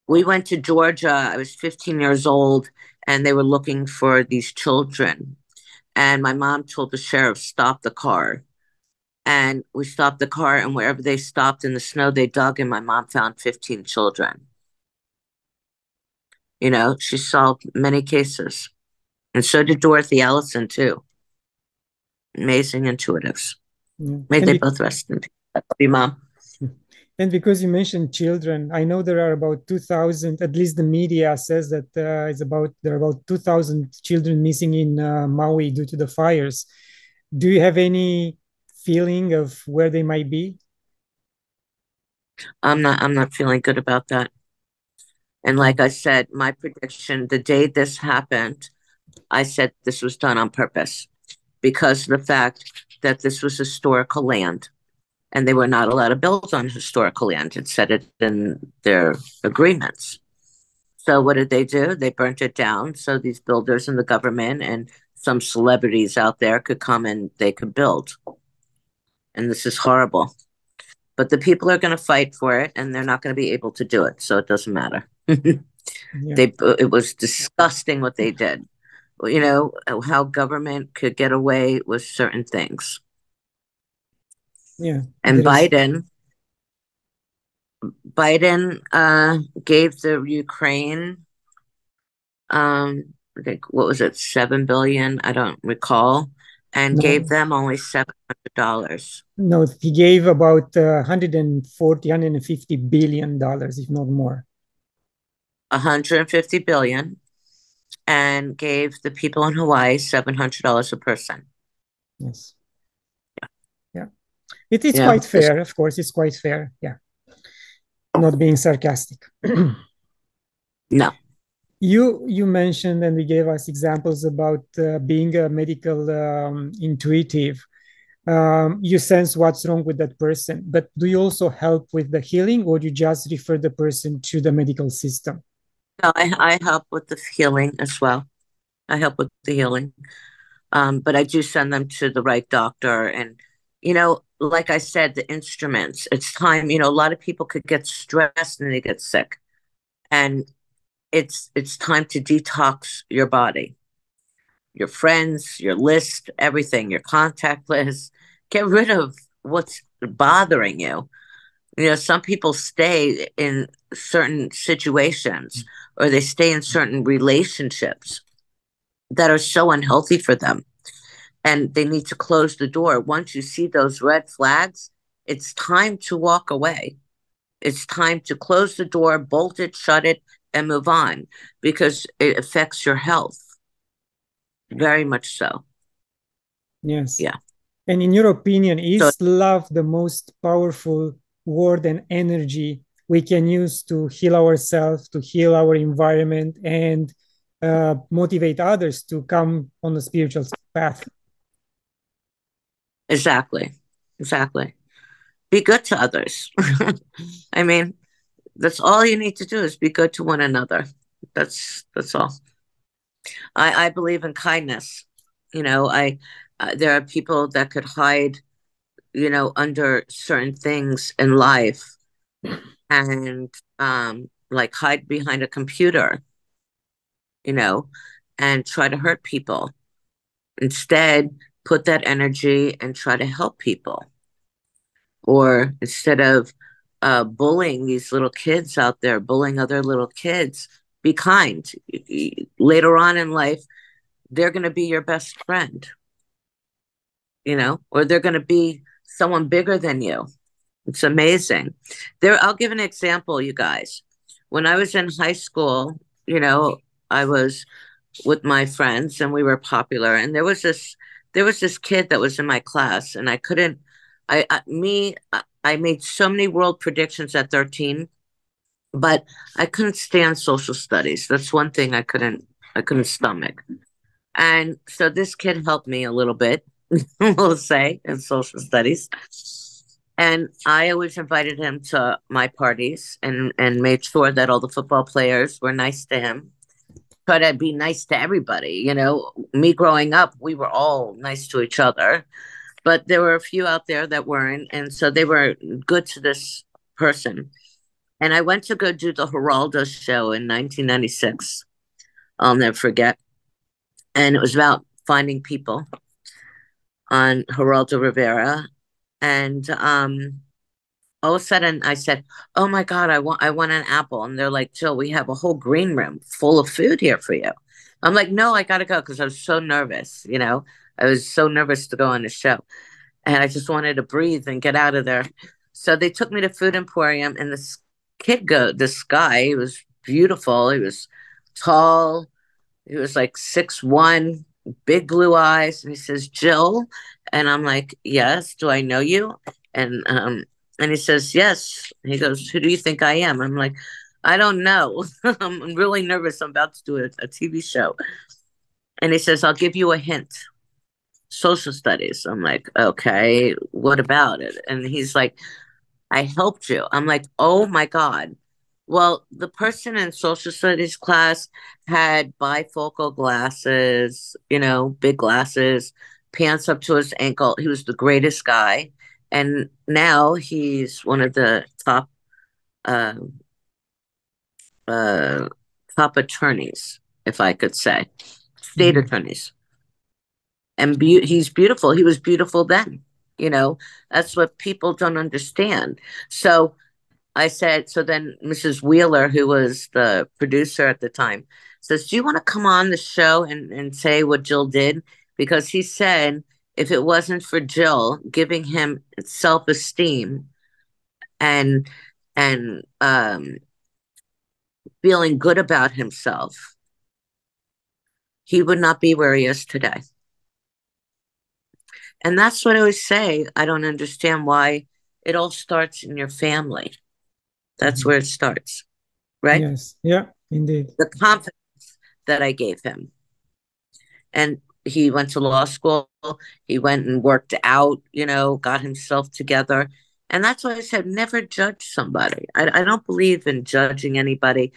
We went to Georgia. I was 15 years old, and they were looking for these children. And my mom told the sheriff, stop the car. And we stopped the car, and wherever they stopped in the snow, they dug, and my mom found 15 children. She solved many cases. And so did Dorothy Allison, too. Amazing intuitives. Yeah. May And they both rest in peace. I love you, Mom. And because you mentioned children, I know there are about 2,000, at least the media says that there are about 2,000 children missing in Maui due to the fires. Do you have any feeling of where they might be? I'm not feeling good about that. And Yeah, like I said, my prediction, the day this happened, I said this was done on purpose because of the fact that this was historical land and they were not allowed to build on historical land. It said it in their agreements. So what did they do? They burnt it down so these builders and the government and some celebrities out there could come and they could build. And this is horrible. But the people are going to fight for it and they're not going to be able to do it. So it doesn't matter. yeah, It was disgusting what they did. You know, how government could get away with certain things. yeah. And There is Biden gave the Ukraine, I think, what was it, 7 billion? I don't recall, and gave no, them only $700. no. He gave about 140, $150 billion, if not more. 150 billion and gave the people in Hawaii $700 a person. Yes, yeah. It is You know, quite fair, of course. It's quite fair. Yeah, not being sarcastic. no. You mentioned and you gave us examples about being a medical intuitive. You sense what's wrong with that person, but do you also help with the healing, or do you just refer the person to the medical system? No, I help with the healing as well. I help with the healing. But I do send them to the right doctor. And, like I said, the instruments, it's time, a lot of people could get stressed and they get sick. And it's time to detox your body, your friends, your list, everything, your contact list. Get rid of what's bothering you. Some people stay in certain situations or they stay in certain relationships that are so unhealthy for them and they need to close the door. Once you see those red flags, it's time to walk away. It's time to close the door, bolt it, shut it, and move on because it affects your health very much so. Yes. Yeah. And in your opinion, So is love the most powerful word and energy we can use to heal ourselves, to heal our environment, and motivate others to come on the spiritual path? exactly. Exactly. Be good to others. I mean, that's all you need to do is be good to one another. That's all. I believe in kindness. I there are people that could hide, under certain things in life and like hide behind a computer, you know, and try to hurt people. Instead, put that energy and try to help people. Or instead of bullying these little kids out there, bullying other little kids, be kind. Later on in life, they're going to be your best friend, or they're going to be someone bigger than you. It's amazing. I'll give an example, you guys. When I was in high school, I was with my friends and we were popular. And there was this kid that was in my class, and I couldn't. I made so many world predictions at 13, but I couldn't stand social studies. That's one thing I couldn't stomach. And so this kid helped me a little bit, we'll say, in social studies. And I always invited him to my parties and made sure that all the football players were nice to him. Try to be nice to everybody. Me growing up, we were all nice to each other, but there were a few out there that weren't. And so they were good to this person. And I went to go do the Geraldo show in 1996. I'll never forget. And it was about finding people on Geraldo Rivera. And all of a sudden I said, "Oh my God, I want an apple." And they're like, "Jill, we have a whole green room full of food here for you." I'm like, "No, I gotta go," because I was so nervous. I was so nervous to go on the show. And I just wanted to breathe and get out of there. So they took me to Food Emporium, and this guy, he was beautiful. He was tall. He was like 6'1", big blue eyes. And he says, Jill. And I'm like, yes, do I know you? And he says, yes. And he goes, who do you think I am? I'm like, I don't know. I'm really nervous. I'm about to do a TV show. And he says, I'll give you a hint. Social studies. I'm like, okay, what about it? And he's like, I helped you. I'm like, oh my God. Well, the person in social studies class had bifocal glasses, big glasses, pants up to his ankle. He was the greatest guy. And now he's one of the uh, uh, top attorneys, if I could say, state Mhm. attorneys. And he's beautiful. He was beautiful then. That's what people don't understand. So I said, so then Mrs. Wheeler, who was the producer at the time, says, do you want to come on the show and say what Jill did? Because he said if it wasn't for Jill giving him self-esteem and and feeling good about himself, he would not be where he is today. And that's what I always say. I don't understand why it all starts in your family. That's Mhm. where it starts, right? Yes. Yeah, indeed. The confidence that I gave him. And he went to law school. He went and worked out, got himself together. And that's why I said never judge somebody. I don't believe in judging anybody.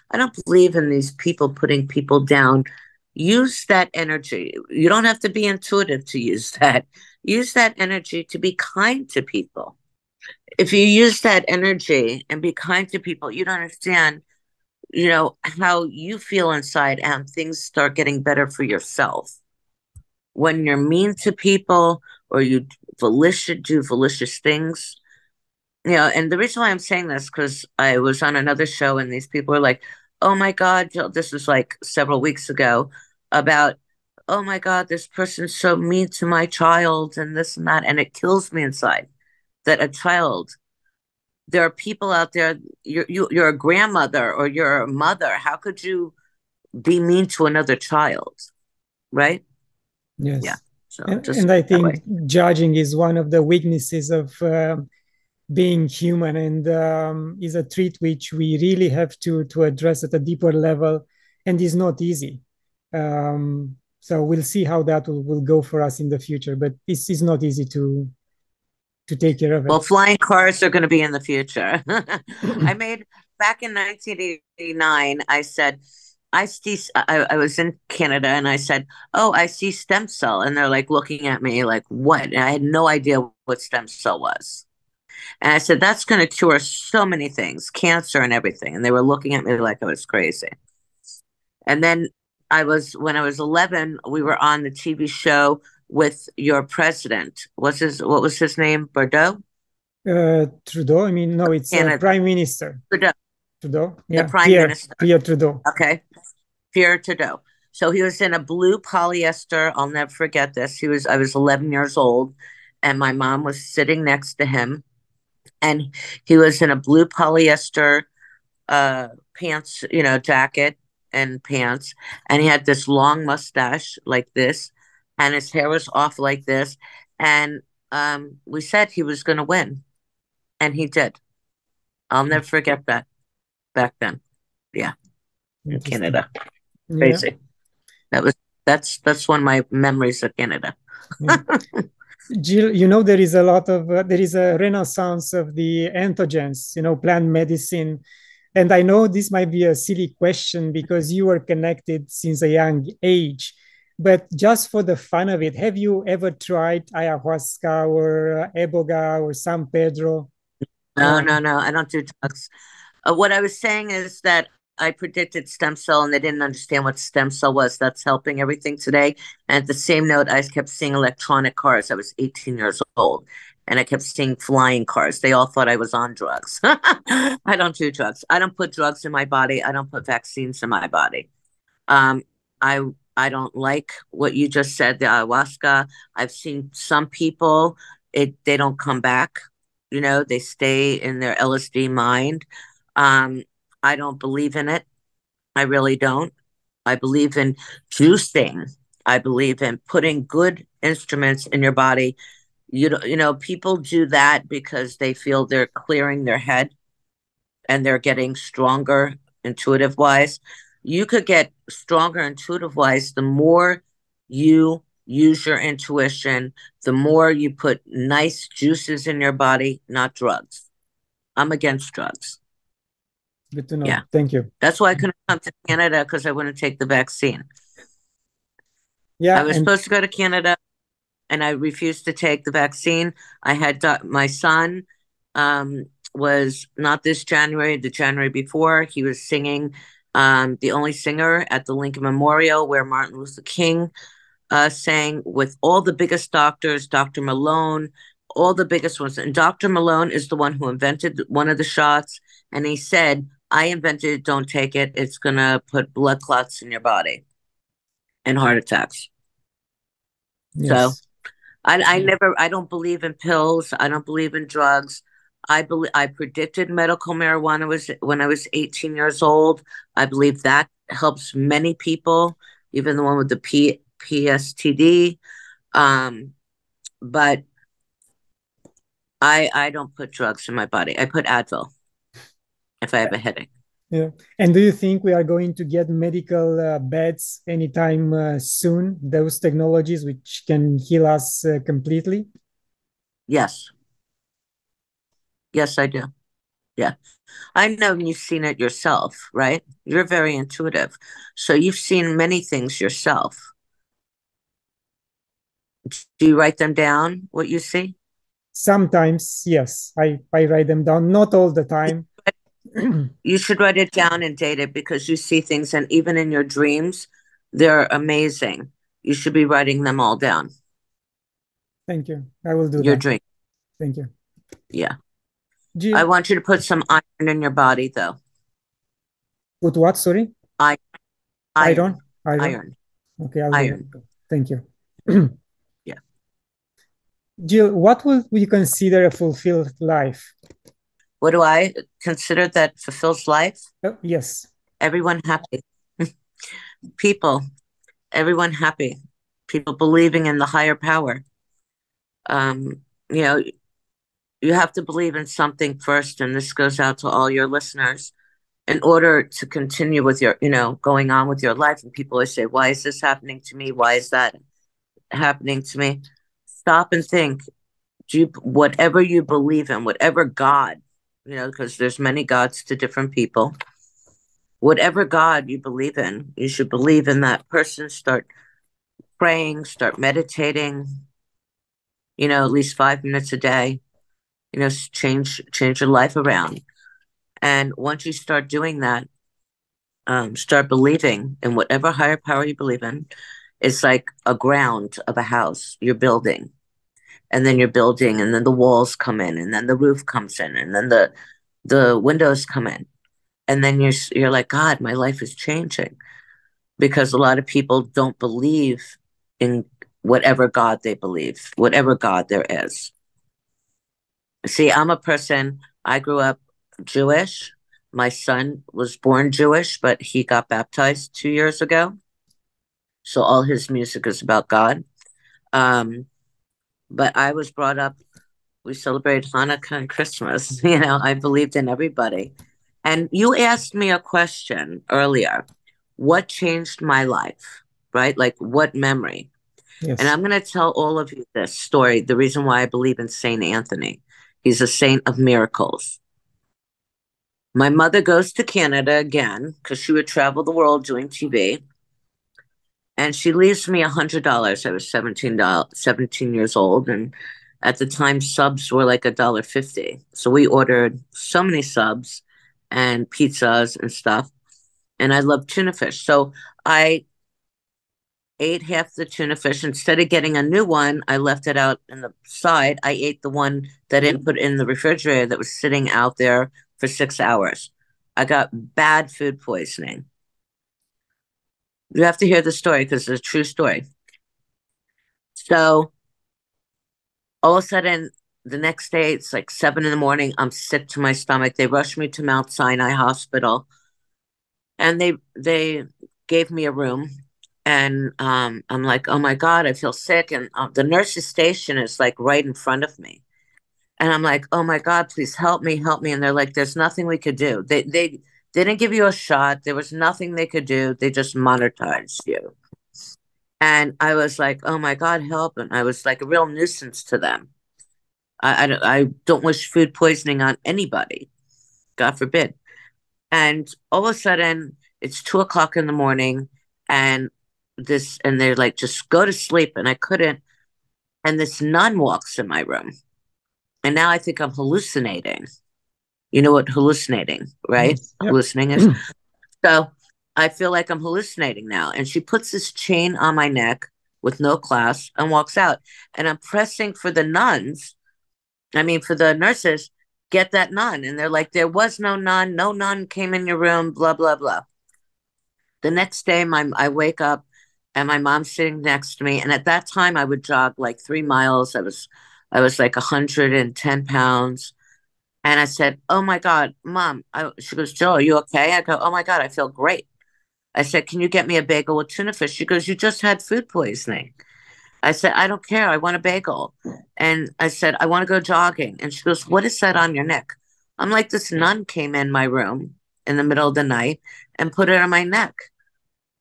I don't believe in these people putting people down. Use that energy. You don't have to be intuitive to use that. Use that energy to be kind to people. If you use that energy and be kind to people, you don't understand, how you feel inside and things start getting better for yourself. When you're mean to people or you do malicious things, and the reason why I'm saying this because I was on another show and these people were like, "Oh my God, Jill," this was like several weeks ago about, "Oh my God, this person's so mean to my child and this and that," and it kills me inside that a child. There are people out there. You're a grandmother or you're a mother. How could you be mean to another child, right? Yeah. Yes. So And, just and I that think way. judging is one of the weaknesses of being human, and is a trait which we really have to address at a deeper level, and is not easy. So we'll see how that will go for us in the future, but this is not easy to take care of Well, it. flying cars are going to be in the future. I made back in 1989. I said, I was in Canada and I said, "Oh, I see stem cell," and they're like looking at me like, "What?" And I had no idea what stem cell was. And I said, "That's going to cure so many things, cancer and everything." And they were looking at me like I was crazy. And then when I was 11, we were on the TV show with your president. What was his name? Bordeaux? Trudeau, I mean, no, it's Canada. Prime Minister Trudeau, Trudeau. the Yeah, prime Pierre, minister. Pierre Trudeau. Okay. Pierre Trudeau. So he was in a blue polyester. I'll never forget this. I was 11 years old and my mom was sitting next to him and he was in a blue polyester pants, jacket and pants. And he had this long mustache like this and his hair was off like this. And we said he was going to win and he did. I'll never forget that back then. Yeah, in Interesting. Canada. Yeah, Crazy. That was that's one of my memories of Canada. yeah. Jill, there is a renaissance of the entheogens, plant medicine. And I know this might be a silly question because you were connected since a young age, but just for the fun of it, have you ever tried ayahuasca or eboga or San Pedro? No, No. no, no. I don't do drugs. What I was saying is that I predicted stem cell and they didn't understand what stem cell was. That's helping everything today. And at the same note, I kept seeing electronic cars. I was 18 years old and I kept seeing flying cars. They all thought I was on drugs. I don't do drugs. I don't put drugs in my body. I don't put vaccines in my body. Um, I I don't like what you just said, the ayahuasca. I've seen some people, they don't come back. They stay in their LSD mind. Um, I don't believe in it. I really don't. I believe in juicing. I believe in putting good instruments in your body. People do that because they feel they're clearing their head and they're getting stronger intuitive wise. You could get stronger intuitive wise the more you use your intuition, the more you put nice juices in your body, not drugs. I'm against drugs. Good to know. Yeah. Thank you. That's why I couldn't come to Canada because I wouldn't take the vaccine. I Yeah, was and supposed to go to Canada and I refused to take the vaccine. I had my son um, was not this January, the January before. He was singing, the only singer at the Lincoln Memorial where Martin Luther King sang with all the biggest doctors, Dr. Malone, all the biggest ones. And Dr. Malone is the one who invented one of the shots. And he said, I invented it, don't take it. It's going to put blood clots in your body and heart attacks. So yes, I don't believe in pills. I don't believe in drugs. I predicted medical marijuana was when I was 18 years old. I believe that helps many people, even the one with the PSTD. Um, but I don't put drugs in my body. I put Advil if I have a headache. yeah. And do you think we are going to get medical beds anytime soon? Those technologies which can heal us completely? Yes. Yes, I do. Yeah. I know you've seen it yourself, right? You're very intuitive. So you've seen many things yourself. Do you write them down, what you see? Sometimes, yes, I write them down, not all the time. You should write it down and date it because you see things, and even in your dreams, they're amazing. You should be writing them all down. Thank you. I will do Your that. dream. Thank you. Yeah. I Jill, want you to put some iron in your body, though. put what? Sorry? I Iron? iron, Iron? iron, Okay, I'll do iron. that. Thank you. Yeah. Jill, what would we consider a fulfilled life? What do I consider that fulfills life? Oh, yes. Everyone happy. People, everyone happy. People believing in the higher power. Um, you know, you have to believe in something first, and this goes out to all your listeners in order to continue with your, going on with your life. And people always say, why is this happening to me? Why is that happening to me? Stop and think. Whatever you believe in, whatever God, because there's many gods to different people, whatever God you believe in, you should believe in that person. Start praying, start meditating, at least 5 minutes a day, change your life around. And once you start doing that, start believing in whatever higher power you believe in. It's like a ground of a house you're building, and then you're building, and then the walls come in, and then the roof comes in, and then the windows come in, and then you're like, God, my life is changing because a lot of people don't believe in whatever God they believe, whatever God there is. See, I'm a person. I grew up Jewish. My son was born Jewish, but he got baptized 2 years ago. So all his music is about God. Um, but I was brought up, we celebrate Hanukkah and Christmas. I believed in everybody. And you asked me a question earlier, what changed my life, right? Like what memory? And Yes. I'm going to tell all of you this story, the reason why I believe in Saint Anthony. He's a saint of miracles. My mother goes to Canada again because she would travel the world doing TV. And she leaves me $100. I was 17 years old. And at the time, subs were like $1.50. So we ordered so many subs and pizzas and stuff. And I love tuna fish. So I ate half the tuna fish. Instead of getting a new one, I left it out in the side. I ate the one that I didn't put in the refrigerator that was sitting out there for 6 hours. I got bad food poisoning. You have to hear the story because it's a true story. So all of a sudden, the next day, it's like 7 in the morning. I'm sick to my stomach. They rushed me to Mount Sinai Hospital, and they gave me a room. And I'm like, oh my God, I feel sick. And the nurse's station is like right in front of me. And I'm like, oh my God, please help me, help me. And they're like, there's nothing we could do. They didn't give you a shot. There was nothing they could do. They just monitored you. And I was like, oh my God, help. And I was like a real nuisance to them. I don't wish food poisoning on anybody, God forbid. And all of a sudden, it's 2 o'clock in the morning, and they're like, just go to sleep. And I couldn't. And this nun walks in my room. And now I think I'm hallucinating. You know what hallucinating, right? Yes. Yep. Hallucinating is. So I feel like I'm hallucinating now. And she puts this chain on my neck with no clasp and walks out. And I'm pressing for the nuns, for the nurses, get that nun. And they're like, there was no nun. No nun came in your room, blah, blah, blah. The next day, I wake up and my mom's sitting next to me. And at that time, I would jog like 3 miles. I was like 110 pounds. And I said, oh my God, Mom. She goes, Jill, are you okay? I go, oh my God, I feel great. I said, can you get me a bagel with tuna fish? She goes, you just had food poisoning. I said, I don't care. I want a bagel. And I said, I want to go jogging. And she goes, what is that on your neck? I'm like, this nun came in my room in the middle of the night and put it on my neck.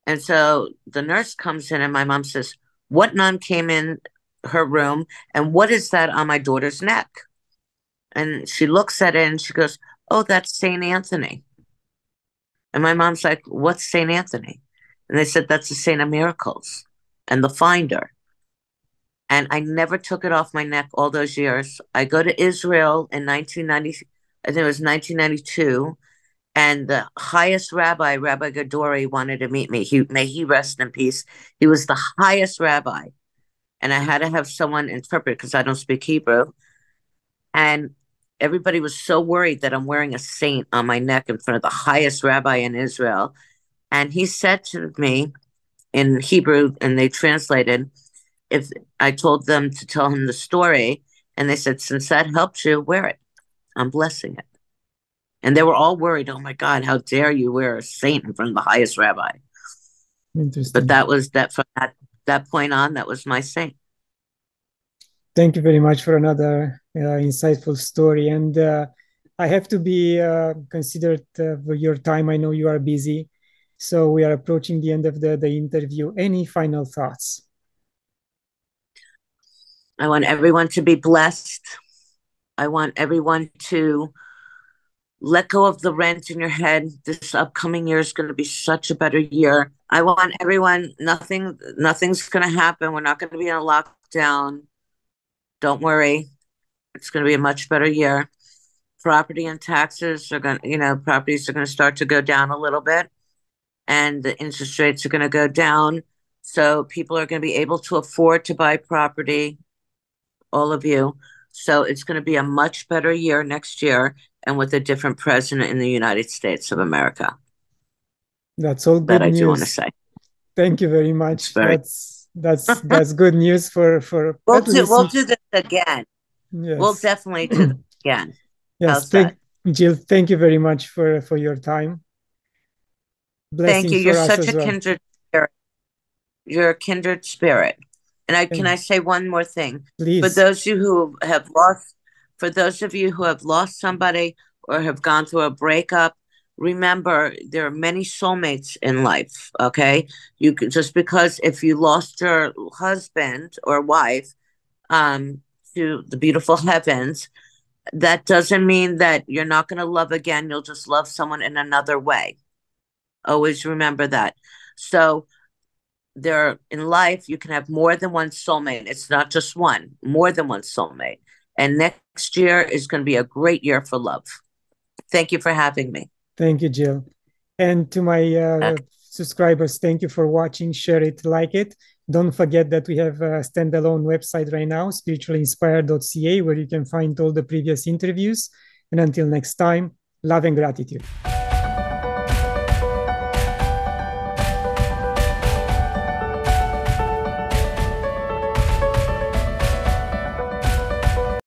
And so the nurse comes in and my mom says, what nun came in her room and what is that on my daughter's neck? And she looks at it and she goes, oh, that's St. Anthony. And my mom's like, what's St. Anthony? And they said, that's the Saint of Miracles and the finder. And I never took it off my neck all those years. I go to Israel in 1990, I think it was 1992. And the highest rabbi, Rabbi Gadori, wanted to meet me. May he rest in peace. He was the highest rabbi. And I had to have someone interpret because I don't speak Hebrew. And everybody was so worried that I'm wearing a saint on my neck in front of the highest rabbi in Israel. And he said to me in Hebrew, and they translated, if I told them to tell him the story, and they said, since that helps you, wear it. I'm blessing it. And they were all worried, oh my God, how dare you wear a saint in front of the highest rabbi? Interesting. But that was that from that point on, that was my saint. Thank you very much for another insightful story. And I have to be considerate for your time. I know you are busy. So we are approaching the end of the interview. Any final thoughts? I want everyone to be blessed. I want everyone to let go of the rent in your head. This upcoming year is going to be such a better year. I want everyone, nothing's going to happen. We're not going to be in a lockdown. Don't worry. It's going to be a much better year. Property and taxes are going to, properties are going to start to go down a little bit, and the interest rates are going to go down. So people are going to be able to afford to buy property, all of you. So it's going to be a much better year next year, and with a different president in the United States of America. That's all good news. I do want to say. Thank you very much. That's good news for we'll do this again. Yes. We'll definitely do this again. Yes, Jill, thank you very much for your time. Blessings. Thank you. You're such a kindred spirit. You're a kindred spirit. And can I say one more thing? Please. For those of you who have lost somebody or have gone through a breakup, remember there are many soulmates in life. Okay, you can, just because if you lost your husband or wife to the beautiful heavens, that doesn't mean that you're not going to love again. You'll just love someone in another way. Always remember that. So in life, you can have more than one soulmate. It's not just one, more than one soulmate. And next year is going to be a great year for love. Thank you for having me. Thank you, Jill. And to my subscribers, thank you for watching. Share it, like it. Don't forget that we have a standalone website right now, spirituallyinspired.ca, where you can find all the previous interviews. And until next time, love and gratitude.